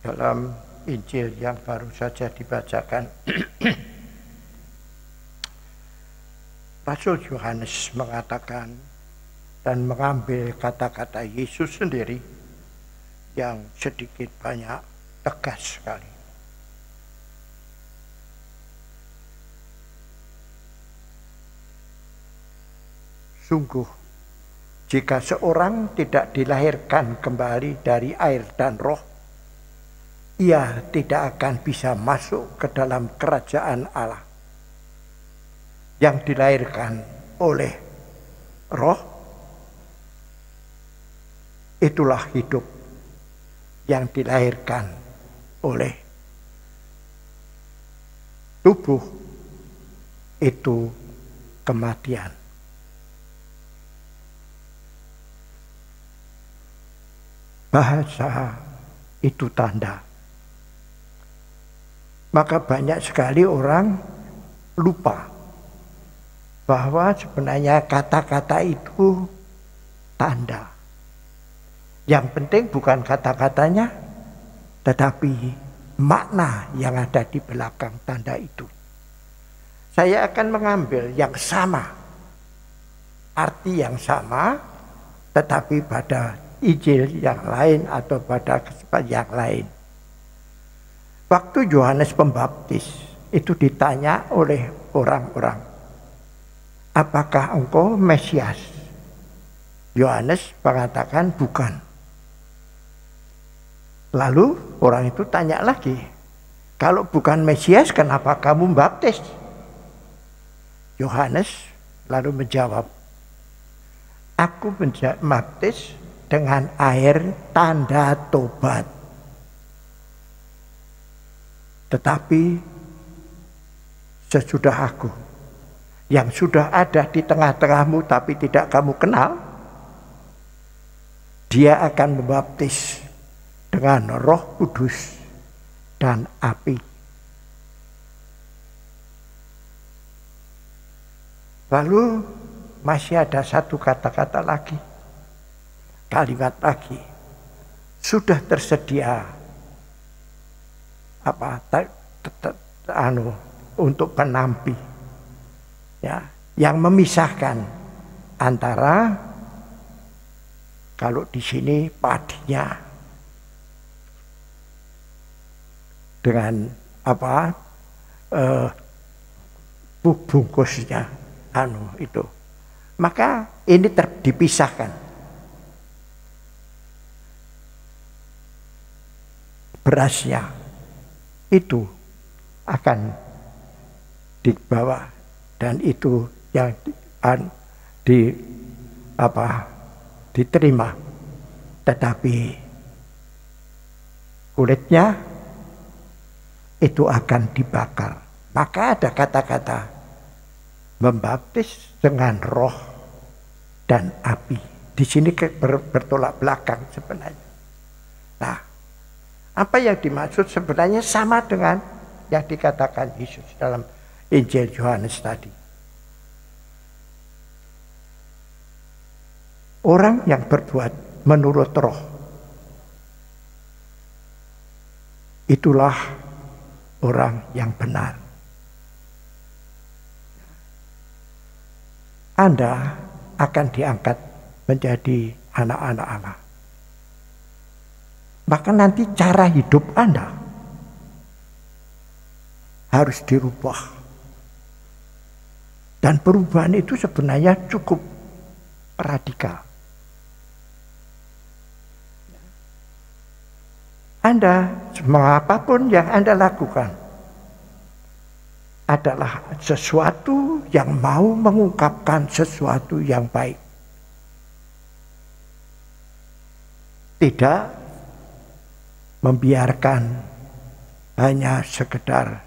dalam Injil yang baru saja dibacakan, Rasul Yohanes mengatakan dan mengambil kata-kata Yesus sendiri yang sedikit banyak tegas sekali. Sungguh, jika seorang tidak dilahirkan kembali dari air dan roh, ia tidak akan bisa masuk ke dalam kerajaan Allah. Yang dilahirkan oleh roh, itulah hidup. Yang dilahirkan oleh tubuh, itu kematian. Bahasa itu tanda. Maka banyak sekali orang lupa bahwa sebenarnya kata-kata itu tanda. Yang penting bukan kata-katanya, tetapi makna yang ada di belakang tanda itu. Saya akan mengambil yang sama, arti yang sama, tetapi pada Injil yang lain atau pada kesempatan yang lain. Waktu Yohanes Pembaptis itu ditanya oleh orang-orang, apakah engkau Mesias? Yohanes mengatakan bukan. Lalu orang itu tanya lagi, kalau bukan Mesias kenapa kamu baptis? Yohanes lalu menjawab, aku baptis dengan air tanda tobat. Tetapi sesudah aku, yang sudah ada di tengah-tengahmu tapi tidak kamu kenal, dia akan membaptis dengan Roh Kudus dan api. Lalu masih ada satu kata-kata lagi, kalimat lagi, sudah tersedia untuk penampi, ya, yang memisahkan antara, kalau di sini padinya dengan bungkusnya itu, maka ini dipisahkan. Berasnya itu akan dibawa dan itu yang diterima, tetapi kulitnya itu akan dibakar. Maka ada kata-kata membaptis dengan roh dan api. Di sini bertolak belakang sebenarnya. Nah, apa yang dimaksud sebenarnya sama dengan yang dikatakan Yesus dalam Injil Yohanes tadi. Orang yang berbuat menurut roh, itulah orang yang benar. Anda akan diangkat menjadi anak-anak Allah. Maka nanti cara hidup Anda harus dirubah. Dan perubahan itu sebenarnya cukup radikal. Anda, semua apapun yang Anda lakukan adalah sesuatu yang mau mengungkapkan sesuatu yang baik. Tidak membiarkan hanya sekedar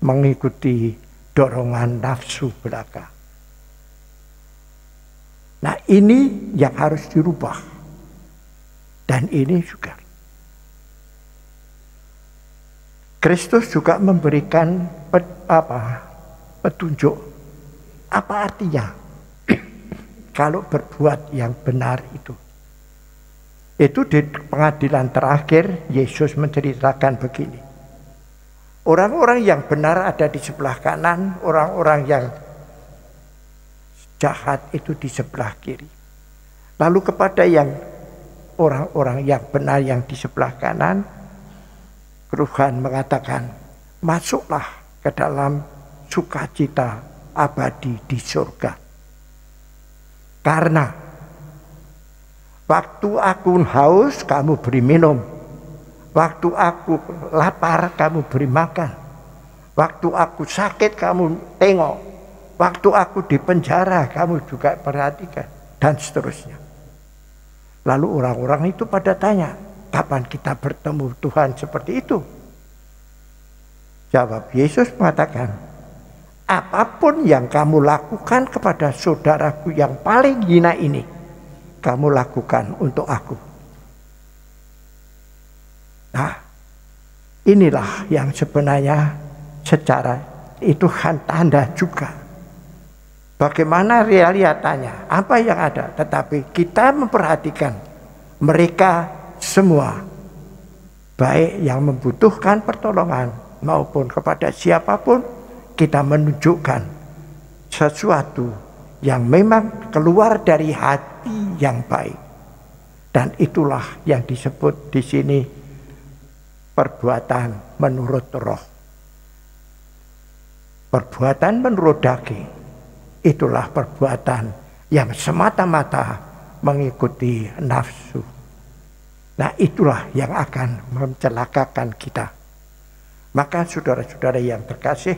mengikuti dorongan nafsu belaka. Nah, ini yang harus dirubah. Dan ini juga Kristus juga memberikan petunjuk. Apa artinya kalau berbuat yang benar itu? Itu di pengadilan terakhir Yesus menceritakan begini. Orang-orang yang benar ada di sebelah kanan, orang-orang yang jahat itu di sebelah kiri. Lalu kepada yang orang-orang yang benar yang di sebelah kanan, Tuhan mengatakan, masuklah ke dalam sukacita abadi di surga. Karena waktu aku haus, kamu beri minum. Waktu aku lapar, kamu beri makan. Waktu aku sakit, kamu tengok. Waktu aku di penjara, kamu juga perhatikan. Dan seterusnya. Lalu orang-orang itu pada tanya, kapan kita bertemu Tuhan seperti itu? Jawab Yesus mengatakan, apapun yang kamu lakukan kepada saudaraku yang paling hina ini, kamu lakukan untuk aku. Nah, inilah yang sebenarnya secara itu kan tanda juga. Bagaimana realitanya, apa yang ada. Tetapi kita memperhatikan mereka semua, baik yang membutuhkan pertolongan maupun kepada siapapun, kita menunjukkan sesuatu yang memang keluar dari hati yang baik. Dan itulah yang disebut di sini perbuatan menurut roh. Perbuatan menurut daging, itulah perbuatan yang semata-mata mengikuti nafsu. Nah, itulah yang akan mencelakakan kita. Maka saudara-saudara yang terkasih,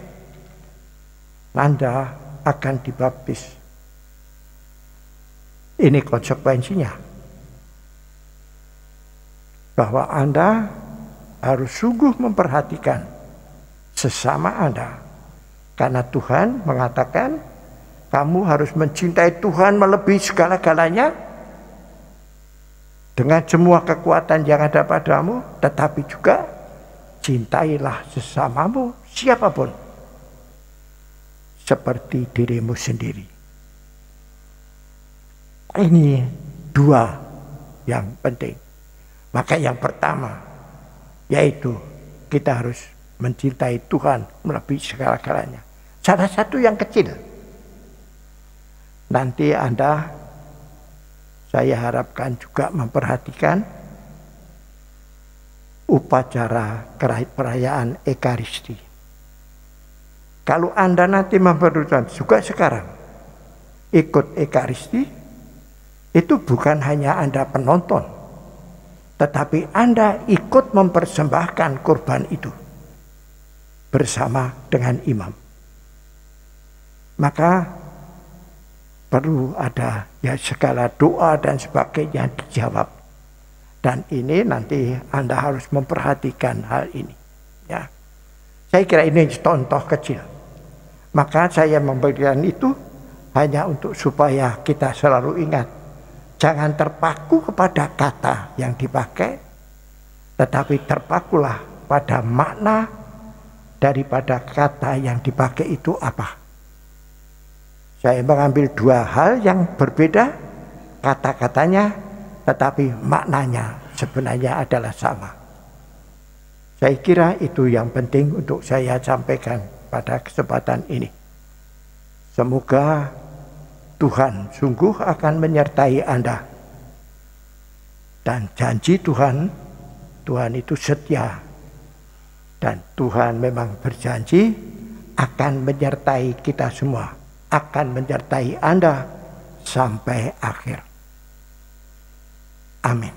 Anda akan dibaptis. Ini konsekuensinya. Bahwa Anda harus sungguh memperhatikan sesama Anda. Karena Tuhan mengatakan, kamu harus mencintai Tuhan melebihi segala-galanya dengan semua kekuatan yang ada padamu, tetapi juga cintailah sesamamu siapapun seperti dirimu sendiri. Ini dua yang penting. Maka yang pertama yaitu kita harus mencintai Tuhan melebihi segala-galanya. Salah satu yang kecil. Nanti saya harapkan juga memperhatikan upacara perayaan Ekaristi. Kalau Anda nanti memperhatikan juga sekarang ikut Ekaristi, itu bukan hanya Anda penonton, tetapi Anda ikut mempersembahkan kurban itu bersama dengan imam. Maka perlu ada ya segala doa dan sebagainya dijawab. Dan ini nanti Anda harus memperhatikan hal ini. Ya, saya kira ini contoh kecil. Maka saya memberikan itu hanya untuk supaya kita selalu ingat. Jangan terpaku kepada kata yang dipakai, tetapi terpakulah pada makna daripada kata yang dipakai itu apa. Saya mengambil dua hal yang berbeda, kata-katanya, tetapi maknanya sebenarnya adalah sama. Saya kira itu yang penting untuk saya sampaikan pada kesempatan ini. Semoga Tuhan sungguh akan menyertai Anda. Dan janji Tuhan itu setia. Dan Tuhan memang berjanji akan menyertai kita semua, akan menyertai Anda sampai akhir. Amin.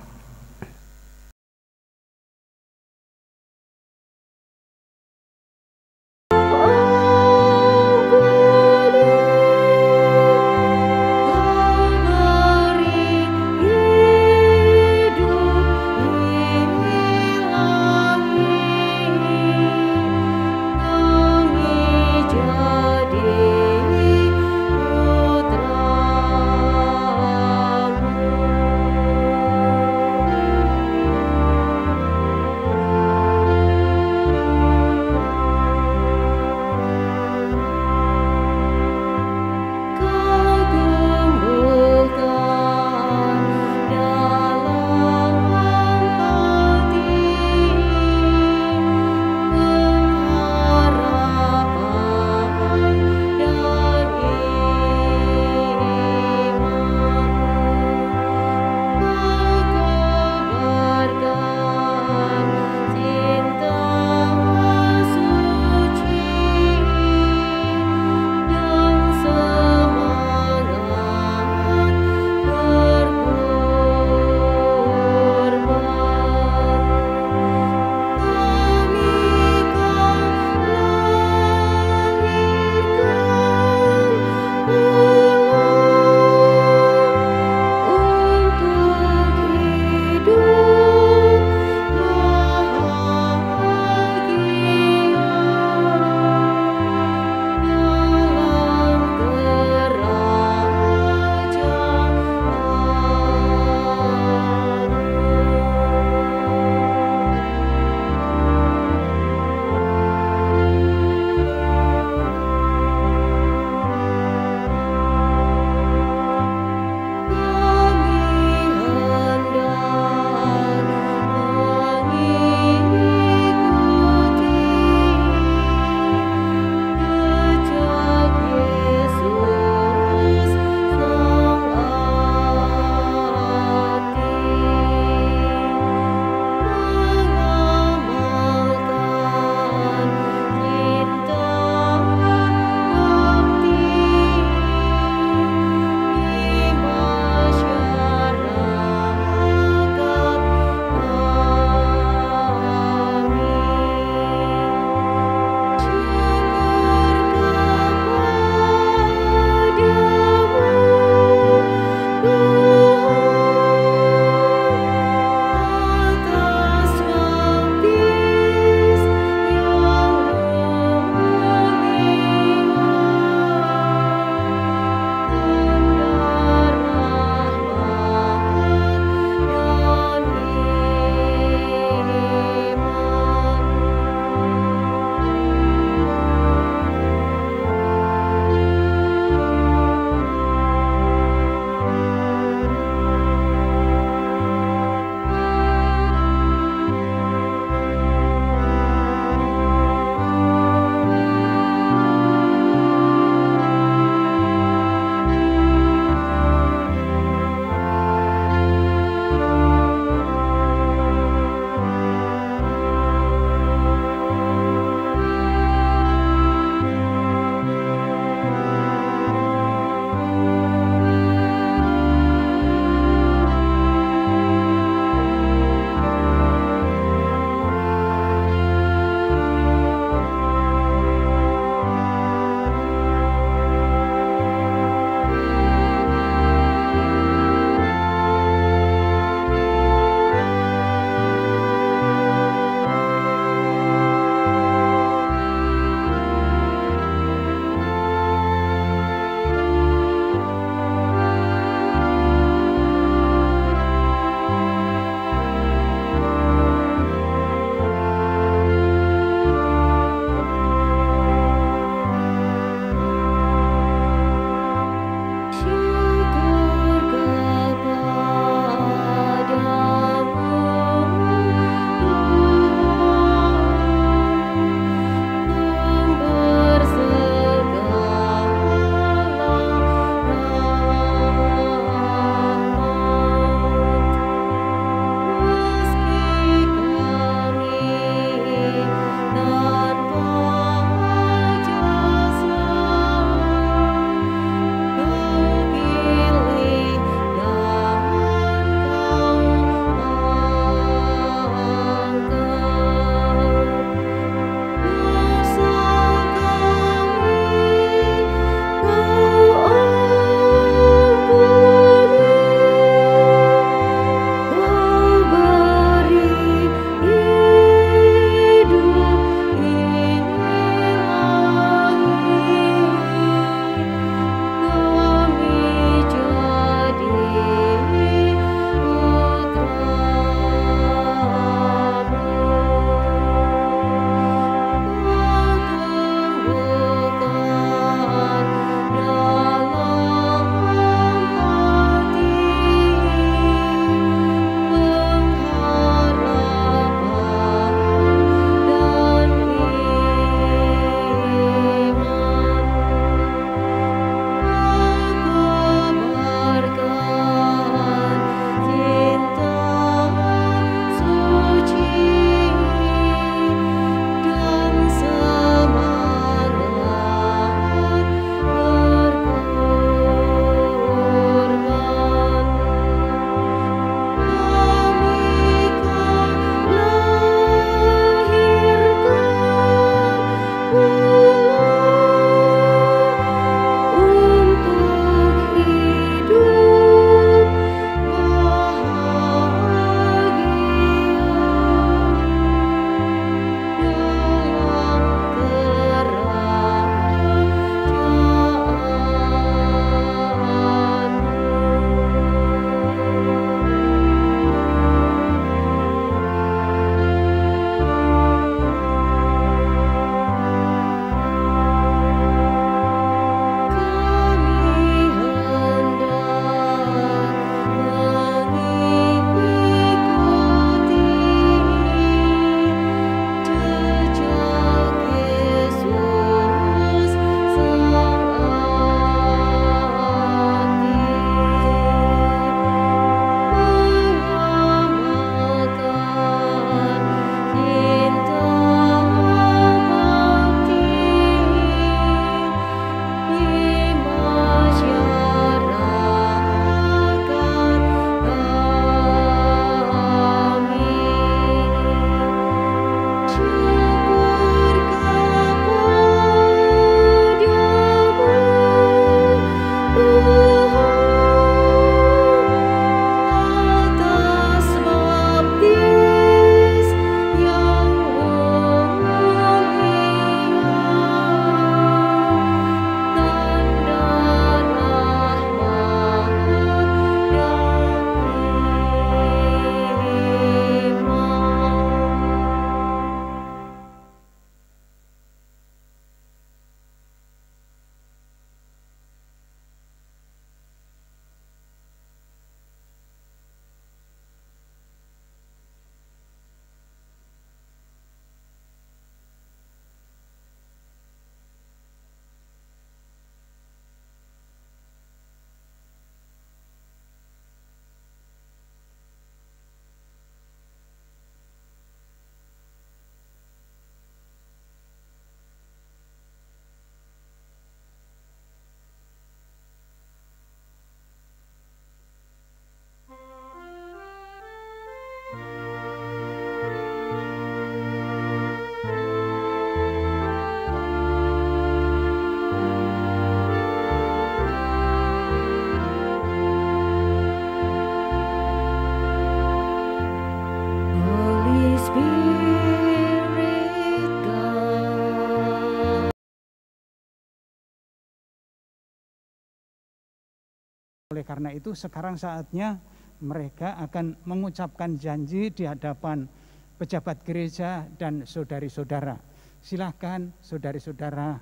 Oleh karena itu sekarang saatnya mereka akan mengucapkan janji di hadapan pejabat gereja dan saudari-saudara. Silahkan saudari-saudara,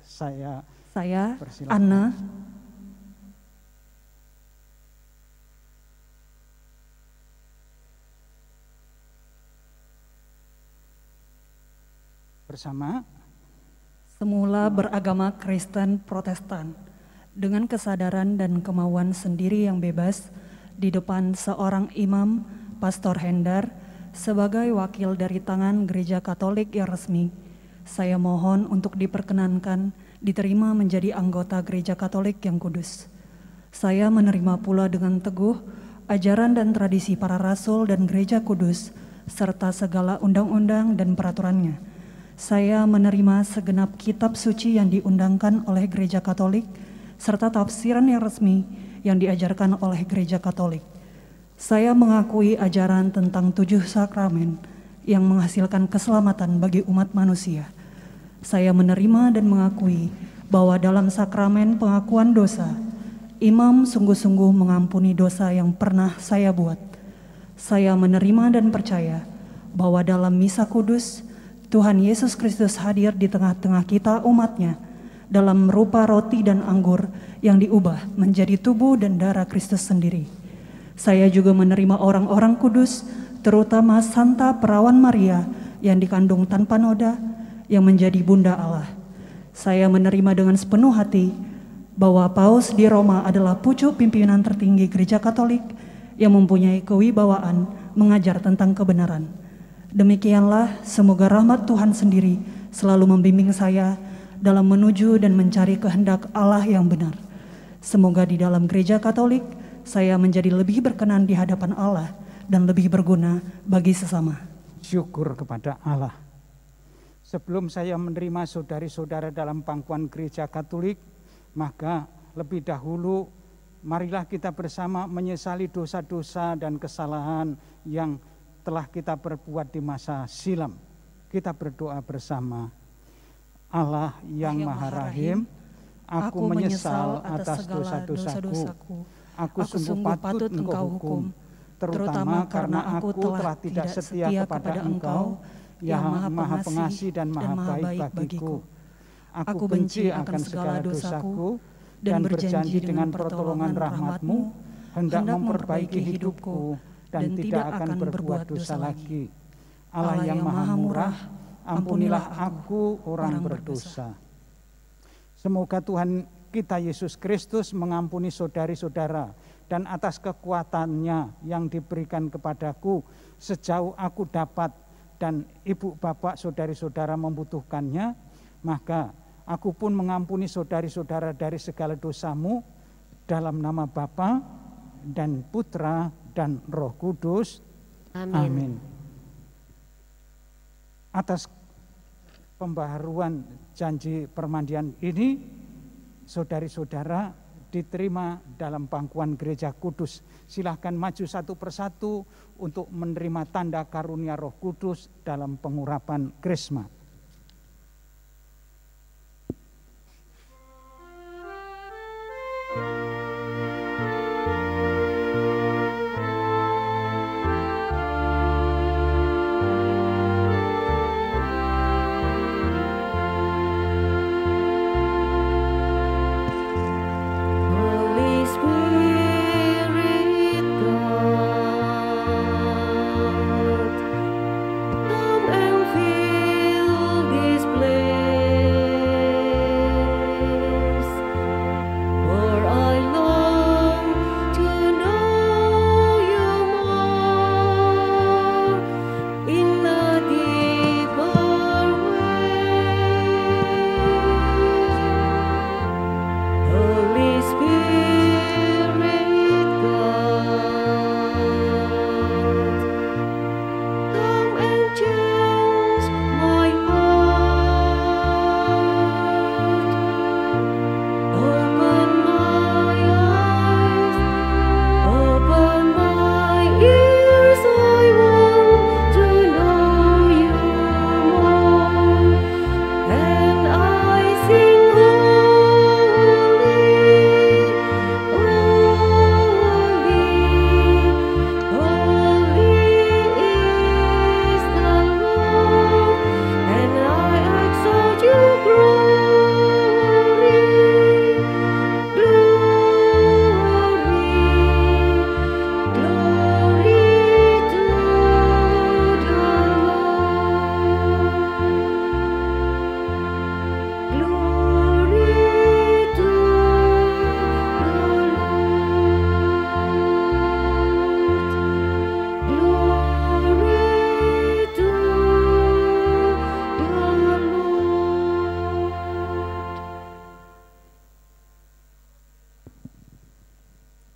saya persilakan. Anna bersama semula beragama Kristen Protestan, dengan kesadaran dan kemauan sendiri yang bebas di depan seorang imam, Pastor Hendar, sebagai wakil dari tangan Gereja Katolik yang resmi, saya mohon untuk diperkenankan diterima menjadi anggota Gereja Katolik yang kudus. Saya menerima pula dengan teguh ajaran dan tradisi para rasul dan Gereja Kudus, serta segala undang-undang dan peraturannya. Saya menerima segenap kitab suci yang diundangkan oleh Gereja Katolik, serta tafsiran yang resmi yang diajarkan oleh Gereja Katolik. Saya mengakui ajaran tentang 7 sakramen yang menghasilkan keselamatan bagi umat manusia. Saya menerima dan mengakui bahwa dalam sakramen pengakuan dosa, imam sungguh-sungguh mengampuni dosa yang pernah saya buat. Saya menerima dan percaya bahwa dalam misa kudus, Tuhan Yesus Kristus hadir di tengah-tengah kita umatnya dalam rupa roti dan anggur yang diubah menjadi tubuh dan darah Kristus sendiri. Saya juga menerima orang-orang kudus, terutama Santa Perawan Maria yang dikandung tanpa noda, yang menjadi Bunda Allah. Saya menerima dengan sepenuh hati bahwa Paus di Roma adalah pucuk pimpinan tertinggi Gereja Katolik yang mempunyai kewibawaan mengajar tentang kebenaran. Demikianlah, semoga rahmat Tuhan sendiri selalu membimbing saya dalam menuju dan mencari kehendak Allah yang benar. Semoga di dalam Gereja Katolik saya menjadi lebih berkenan di hadapan Allah dan lebih berguna bagi sesama. Syukur kepada Allah. Sebelum saya menerima saudari-saudara dalam pangkuan Gereja Katolik, maka lebih dahulu marilah kita bersama menyesali dosa-dosa dan kesalahan yang telah kita perbuat di masa silam. Kita berdoa bersama. Allah yang Maha Rahim, aku menyesal atas dosa-dosaku. Aku sungguh patut Engkau hukum, terutama karena aku telah tidak setia kepada Engkau yang Maha Pengasih dan Maha Baik bagiku. Aku benci akan segala dosaku dan berjanji dengan pertolongan rahmat-Mu hendak memperbaiki hidupku dan tidak akan berbuat dosa lagi. Allah yang Maha Murah, ampunilah aku orang berdosa. Semoga Tuhan kita Yesus Kristus mengampuni saudari-saudara dan atas kekuatannya yang diberikan kepadaku sejauh aku dapat dan ibu bapak saudari-saudara membutuhkannya, maka aku pun mengampuni saudari-saudara dari segala dosamu dalam nama Bapa dan Putra dan Roh Kudus. Amin. Atas pembaharuan janji permandian ini, saudari-saudara diterima dalam pangkuan Gereja Kudus. Silahkan maju satu persatu untuk menerima tanda karunia Roh Kudus dalam pengurapan Krisma. Come and fill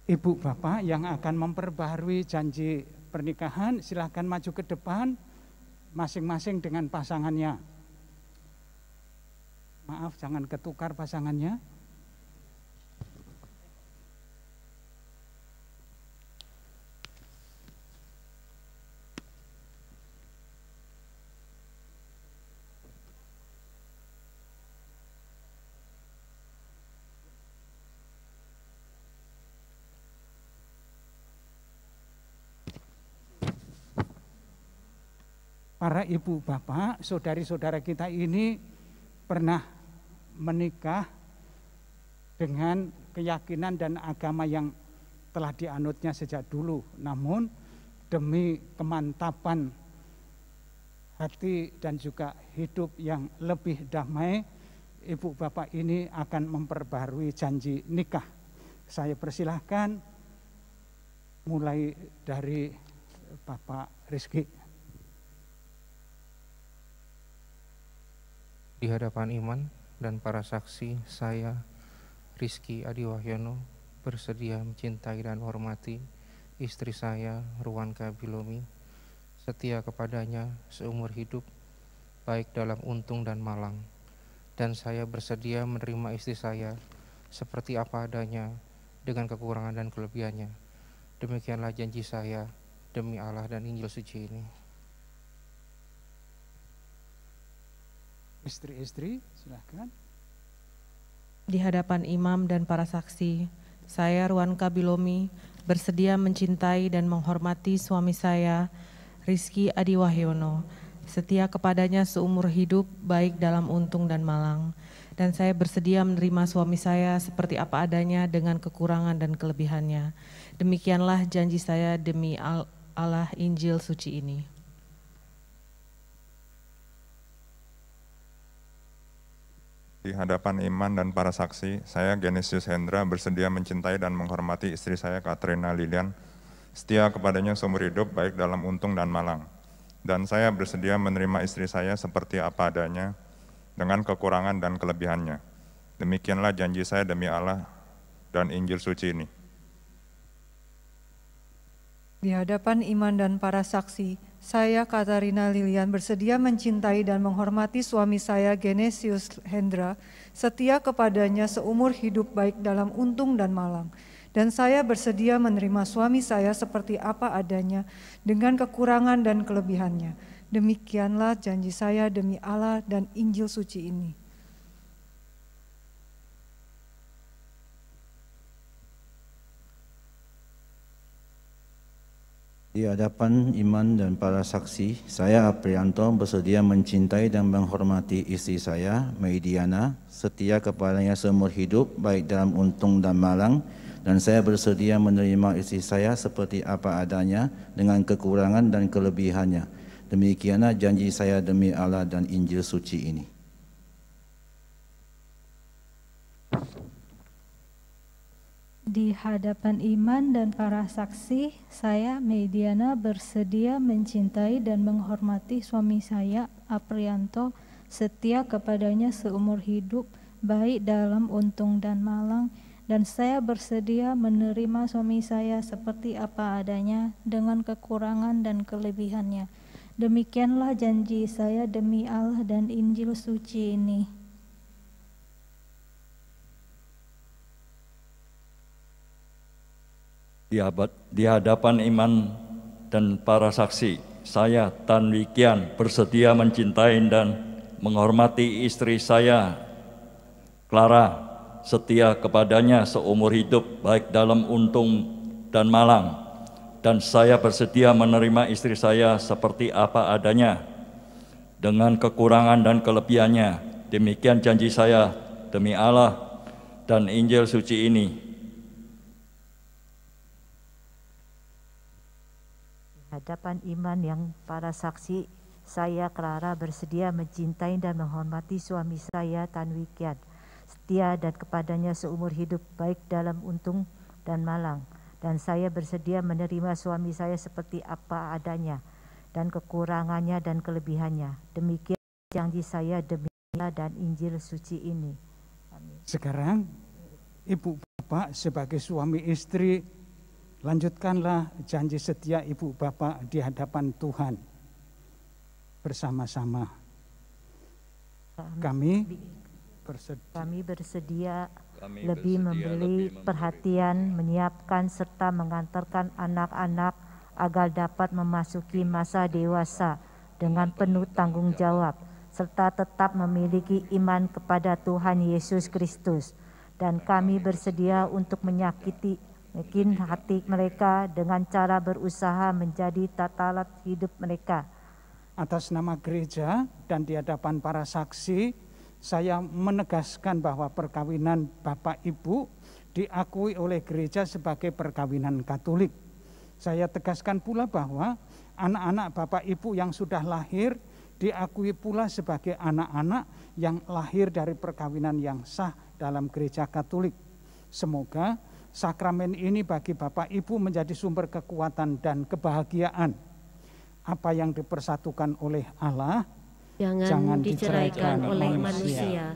Ibu Bapak yang akan memperbaharui janji pernikahan, silahkan maju ke depan masing-masing dengan pasangannya. Maaf, jangan ketukar pasangannya. Para ibu bapak, saudari-saudara kita ini pernah menikah dengan keyakinan dan agama yang telah dianutnya sejak dulu. Namun demi kemantapan hati dan juga hidup yang lebih damai, ibu bapak ini akan memperbaharui janji nikah. Saya persilahkan mulai dari Bapak Rizky. Di hadapan iman dan para saksi, saya, Rizky Adi Wahyono, bersedia mencintai dan menghormati istri saya, Ruanka Bilomi, setia kepadanya seumur hidup, baik dalam untung dan malang. Dan saya bersedia menerima istri saya seperti apa adanya, dengan kekurangan dan kelebihannya. Demikianlah janji saya demi Allah dan Injil suci ini. Istri-istri, silakan. Di hadapan imam dan para saksi, saya Ruanka Bilomi bersedia mencintai dan menghormati suami saya, Rizky Adi Wahyono, setia kepadanya seumur hidup baik dalam untung dan malang. Dan saya bersedia menerima suami saya seperti apa adanya dengan kekurangan dan kelebihannya. Demikianlah janji saya demi Allah Injil suci ini. Di hadapan iman dan para saksi, saya Genesius Hendra bersedia mencintai dan menghormati istri saya Katrina Lilian, setia kepadanya seumur hidup baik dalam untung dan malang. Dan saya bersedia menerima istri saya seperti apa adanya dengan kekurangan dan kelebihannya. Demikianlah janji saya demi Allah dan Injil suci ini. Di hadapan iman dan para saksi, saya Katarina Lilian bersedia mencintai dan menghormati suami saya Genesius Hendra, setia kepadanya seumur hidup baik dalam untung dan malang. Dan saya bersedia menerima suami saya seperti apa adanya dengan kekurangan dan kelebihannya. Demikianlah janji saya demi Allah dan Injil suci ini. Di hadapan iman dan para saksi, saya Aprianto bersedia mencintai dan menghormati istri saya, Meidiana, setia kepadanya seumur hidup, baik dalam untung dan malang, dan saya bersedia menerima istri saya seperti apa adanya dengan kekurangan dan kelebihannya. Demikianlah janji saya demi Allah dan Injil suci ini. Di hadapan iman dan para saksi, saya Meidiana bersedia mencintai dan menghormati suami saya, Aprianto, setia kepadanya seumur hidup, baik dalam untung dan malang, dan saya bersedia menerima suami saya seperti apa adanya dengan kekurangan dan kelebihannya. Demikianlah janji saya demi Allah dan Injil suci ini. Di hadapan iman dan para saksi, saya Tan Wikian bersedia mencintai dan menghormati istri saya, Clara, setia kepadanya seumur hidup baik dalam untung dan malang, dan saya bersedia menerima istri saya seperti apa adanya dengan kekurangan dan kelebihannya. Demikian janji saya demi Allah dan Injil suci ini. Hadapan iman yang para saksi, saya Clara bersedia mencintai dan menghormati suami saya Tan Wikian, setia dan kepadanya seumur hidup baik dalam untung dan malang, dan saya bersedia menerima suami saya seperti apa adanya dan kekurangannya dan kelebihannya. Demikian janji saya demi Allah dan Injil suci ini. Amin. Sekarang Ibu Bapak sebagai suami istri Lanjutkanlah janji setia Ibu Bapak di hadapan Tuhan bersama-sama. Kami bersedia lebih memberi perhatian, menyiapkan serta mengantarkan anak-anak agar dapat memasuki masa dewasa dengan penuh tanggung jawab, serta tetap memiliki iman kepada Tuhan Yesus Kristus. Dan kami bersedia untuk menyakiti hati mereka dengan cara berusaha menjadi tatalat hidup mereka. Atas nama gereja dan di hadapan para saksi, saya menegaskan bahwa perkawinan Bapak Ibu diakui oleh gereja sebagai perkawinan Katolik. Saya tegaskan pula bahwa anak-anak Bapak Ibu yang sudah lahir diakui pula sebagai anak-anak yang lahir dari perkawinan yang sah dalam gereja Katolik. Semoga sakramen ini bagi Bapak Ibu menjadi sumber kekuatan dan kebahagiaan. Apa yang dipersatukan oleh Allah jangan diceraikan oleh manusia.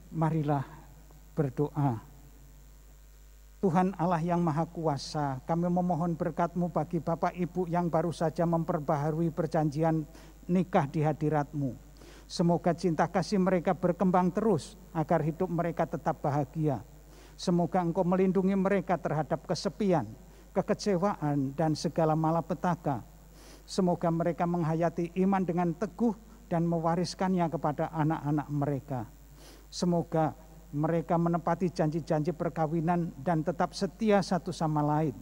Marilah berdoa. Tuhan Allah yang Maha Kuasa, kami memohon berkat-Mu bagi Bapak Ibu yang baru saja memperbaharui perjanjian nikah di hadirat-Mu. Semoga cinta kasih mereka berkembang terus agar hidup mereka tetap bahagia. Semoga Engkau melindungi mereka terhadap kesepian, kekecewaan, dan segala malapetaka. Semoga mereka menghayati iman dengan teguh dan mewariskannya kepada anak-anak mereka. Semoga mereka menepati janji-janji perkawinan dan tetap setia satu sama lain.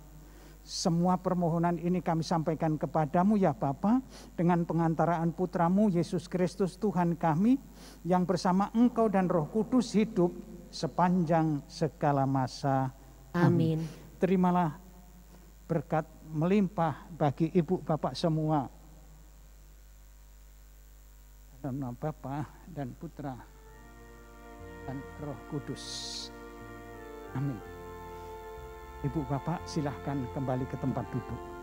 Semua permohonan ini kami sampaikan kepadamu ya Bapa, dengan pengantaraan Putramu Yesus Kristus Tuhan kami, yang bersama Engkau dan Roh Kudus hidup sepanjang segala masa. Amin. Terimalah berkat melimpah bagi Ibu Bapak semua. Dalam nama Bapa dan Putra dan Roh Kudus. Amin. Ibu Bapak silahkan kembali ke tempat duduk.